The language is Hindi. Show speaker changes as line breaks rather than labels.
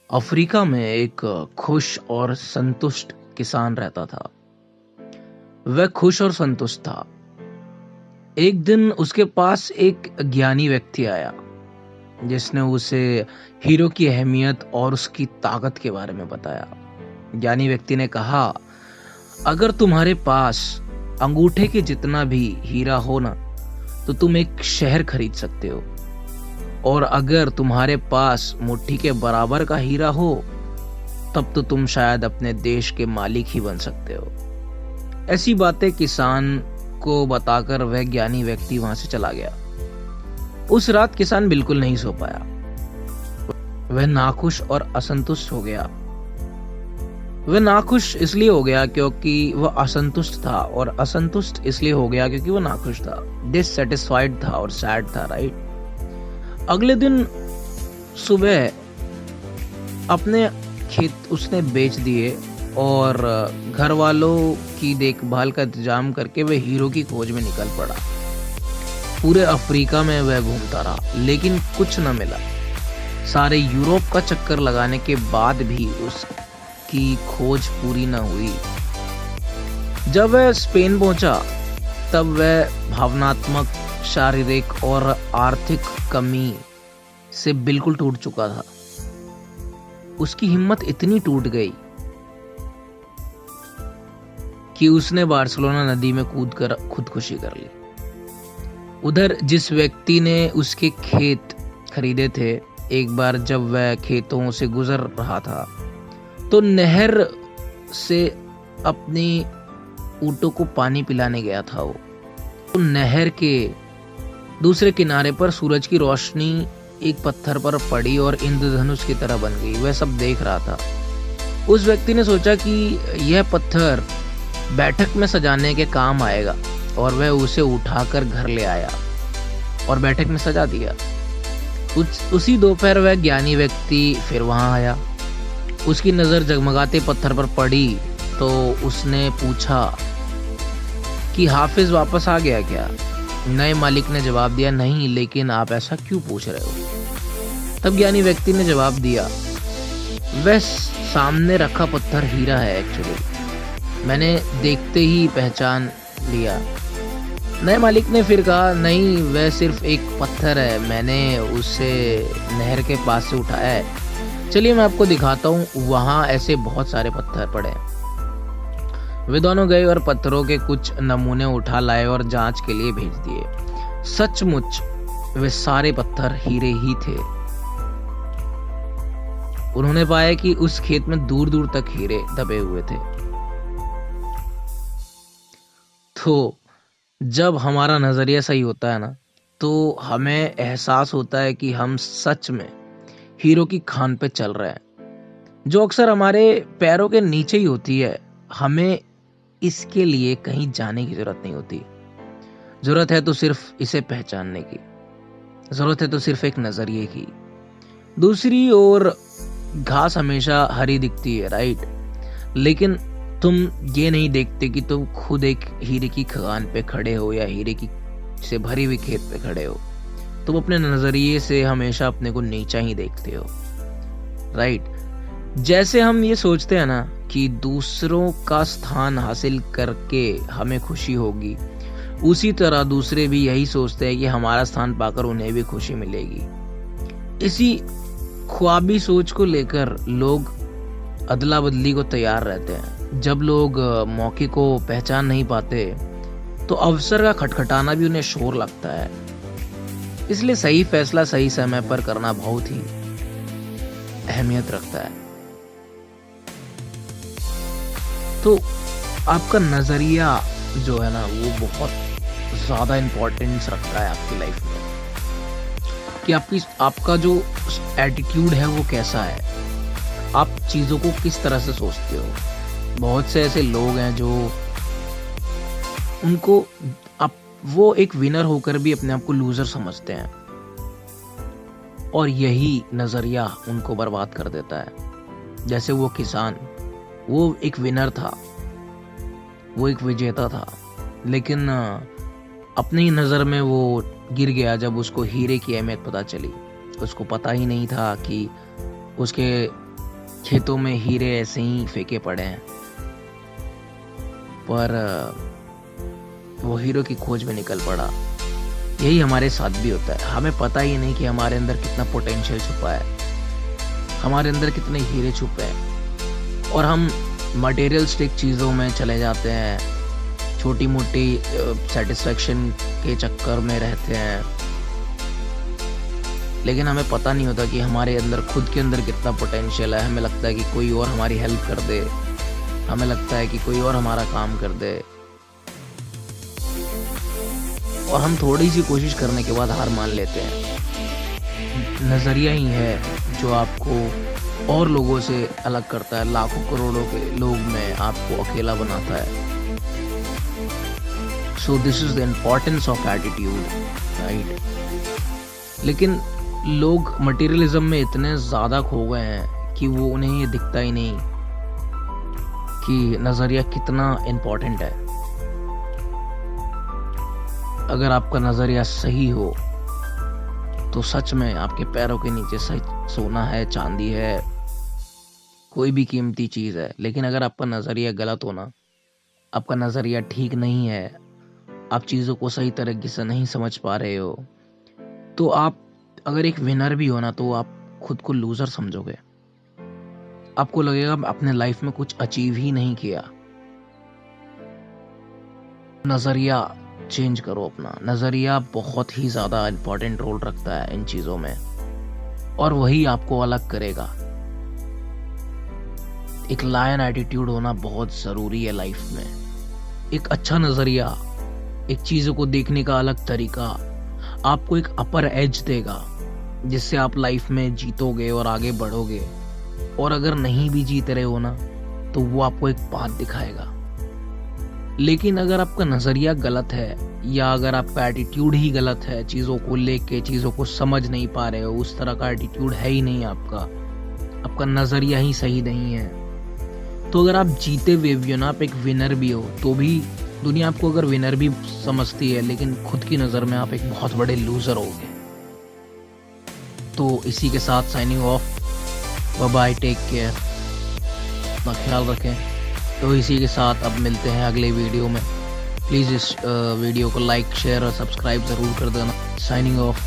अफ्रीका में एक खुश और संतुष्ट किसान रहता था। वह खुश और संतुष्ट था। एक दिन उसके पास एक ज्ञानी व्यक्ति आया, जिसने उसे हीरो की अहमियत और उसकी ताकत के बारे में बताया। ज्ञानी व्यक्ति ने कहा, अगर तुम्हारे पास अंगूठे के जितना भी हीरा हो ना, तो तुम एक शहर खरीद सकते हो। और अगर तुम्हारे पास मुट्ठी के बराबर का हीरा हो, तब तो तुम शायद अपने देश के मालिक ही बन सकते हो। ऐसी बातें किसान को बताकर वह ज्ञानी व्यक्ति वहां से चला गया। उस रात किसान बिल्कुल नहीं सो पाया। वह नाखुश और असंतुष्ट हो गया। वह नाखुश इसलिए हो गया क्योंकि वह असंतुष्ट था, और असंतुष्ट इसलिए हो गया क्योंकि वह नाखुश था। डिससैटिस्फाइड था और सैड था, राइट। अगले दिन सुबह अपने खेत उसने बेच दिए और घर वालों की देखभाल का इंतजाम करके वह हीरो की खोज में निकल पड़ा। पूरे अफ्रीका में वह घूमता रहा, लेकिन कुछ न मिला। सारे यूरोप का चक्कर लगाने के बाद भी उसकी खोज पूरी न हुई। जब वह स्पेन पहुंचा, तब वह भावनात्मक, शारीरिक और आर्थिक कमी से बिल्कुल टूट चुका था। उसकी हिम्मत इतनी टूट गई कि उसने बार्सिलोना नदी में कूदकर खुदकुशी कर ली। उधर जिस व्यक्ति ने उसके खेत खरीदे थे, एक बार जब वह खेतों से गुजर रहा था, तो नहर से अपनी ऊँटों को पानी पिलाने गया था। वो तो नहर के दूसरे किनारे पर सूरज की रोशनी एक पत्थर पर पड़ी और इंद्रधनुष की तरह बन गई। वह सब देख रहा था। उस व्यक्ति ने सोचा कि यह पत्थर बैठक में सजाने के काम आएगा, और वह उसे उठाकर घर ले आया और बैठक में सजा दिया। उसी दोपहर वह ज्ञानी व्यक्ति फिर वहां आया। उसकी नजर जगमगाते पत्थर पर पड़ी तो उसने पूछा कि हाफिज वापस आ गया क्या? नए मालिक ने जवाब दिया, नहीं, लेकिन आप ऐसा क्यों पूछ रहे हो? तब ज्ञानी व्यक्ति ने जवाब दिया, वह सामने रखा पत्थर हीरा है। एक्चुअली मैंने देखते ही पहचान लिया। नए मालिक ने फिर कहा, नहीं, वह सिर्फ एक पत्थर है, मैंने उसे नहर के पास से उठाया है। चलिए मैं आपको दिखाता हूँ, वहां ऐसे बहुत सारे पत्थर पड़े हैं। वे दोनों गए और पत्थरों के कुछ नमूने उठा लाए और जांच के लिए भेज दिए। सचमुच वे सारे पत्थर हीरे ही थे। उन्होंने पाया कि उस खेत में दूर दूर तक हीरे दबे हुए थे। तो जब हमारा नजरिया सही होता है ना, तो हमें एहसास होता है कि हम सच में हीरो की खान पे चल रहे हैं, जो अक्सर हमारे पैरों के नीचे ही होती है। हमें इसके लिए कहीं जाने की जरूरत नहीं होती। जरूरत है तो सिर्फ इसे पहचानने की, जरूरत है तो सिर्फ एक नजरिए की। दूसरी ओर घास हमेशा हरी दिखती है, राइट, लेकिन तुम ये नहीं देखते कि तुम खुद एक हीरे की खदान पे खड़े हो या हीरे की से भरी हुई खेत पे खड़े हो। तुम अपने नजरिए से हमेशा अपने को नीचा ही देखते हो, राइट। जैसे हम ये सोचते हैं ना कि दूसरों का स्थान हासिल करके हमें खुशी होगी, उसी तरह दूसरे भी यही सोचते हैं कि हमारा स्थान पाकर उन्हें भी खुशी मिलेगी। इसी ख्वाबी सोच को लेकर लोग अदला बदली को तैयार रहते हैं। जब लोग मौके को पहचान नहीं पाते, तो अवसर का खटखटाना भी उन्हें शोर लगता है। इसलिए सही फैसला सही समय पर करना बहुत ही अहमियत रखता है। तो आपका नजरिया जो है ना, वो बहुत ज्यादा इंपॉर्टेंस रखता है आपकी लाइफ में, कि आपका जो एटीट्यूड है वो कैसा है, आप चीजों को किस तरह से सोचते हो। बहुत से ऐसे लोग हैं जो उनको वो एक विनर होकर भी अपने आप को लूजर समझते हैं, और यही नजरिया उनको बर्बाद कर देता है। जैसे वो किसान, वो एक विनर था, वो एक विजेता था, लेकिन अपनी ही नज़र में वो गिर गया जब उसको हीरे की अहमियत पता चली। उसको पता ही नहीं था कि उसके खेतों में हीरे ऐसे ही फेंके पड़े हैं, पर वो हीरो की खोज में निकल पड़ा। यही हमारे साथ भी होता है, हमें पता ही नहीं कि हमारे अंदर कितना पोटेंशियल छुपा है, हमारे अंदर कितने हीरे छुपे हैं, और हम मटेरियलिस्टिक चीज़ों में चले जाते हैं, छोटी मोटी सेटिस्फेक्शन के चक्कर में रहते हैं, लेकिन हमें पता नहीं होता कि हमारे अंदर खुद के अंदर कितना पोटेंशियल है। हमें लगता है कि कोई और हमारी हेल्प कर दे, हमें लगता है कि कोई और हमारा काम कर दे, और हम थोड़ी सी कोशिश करने के बाद हार मान लेते हैं। नज़रिया ही है जो आपको और लोगों से अलग करता है, लाखों करोड़ों के लोग में आपको अकेला बनाता है। So this is the importance of attitude, right? लेकिन लोग मटेरियलिज्म में इतने ज़्यादा खो गए हैं कि वो उन्हें ये दिखता ही नहीं कि नज़रिया कितना इम्पोर्टेंट है। अगर आपका नज़रिया सही हो तो सच में आपके पैरों के नीचे सही सोना है, चांदी है, कोई भी कीमती चीज़ है। लेकिन अगर आपका नज़रिया गलत हो ना, आपका नज़रिया ठीक नहीं है, आप चीज़ों को सही तरीके से नहीं समझ पा रहे हो, तो आप अगर एक विनर भी हो ना, तो आप खुद को लूजर समझोगे। आपको लगेगा आपने लाइफ में कुछ अचीव ही नहीं किया। नज़रिया चेंज करो अपना। नज़रिया बहुत ही ज़्यादा इम्पोर्टेंट रोल रखता है इन चीज़ों में, और वही आपको अलग करेगा। एक लायन एटीट्यूड होना बहुत ज़रूरी है लाइफ में। एक अच्छा नज़रिया, एक चीज़ों को देखने का अलग तरीका आपको एक अपर एज देगा, जिससे आप लाइफ में जीतोगे और आगे बढ़ोगे। और अगर नहीं भी जीत रहे हो ना, तो वो आपको एक पाथ दिखाएगा। लेकिन अगर आपका नज़रिया गलत है, या अगर आपका एटीट्यूड ही गलत है, चीज़ों को लेके चीज़ों को समझ नहीं पा रहे हो, उस तरह का एटीट्यूड है ही नहीं आपका नज़रिया ही सही नहीं है, तो अगर आप जीते हुए भी हो ना, आप एक विनर भी हो, तो भी दुनिया आपको अगर विनर भी समझती है, लेकिन खुद की नज़र में आप एक बहुत बड़े लूजर होगे। तो इसी के साथ signing off, bye bye, take care, अपना ख्याल रखें। तो इसी के साथ अब मिलते हैं अगले वीडियो में। प्लीज़ इस वीडियो को लाइक, शेयर और सब्सक्राइब ज़रूर कर देना। Signing off.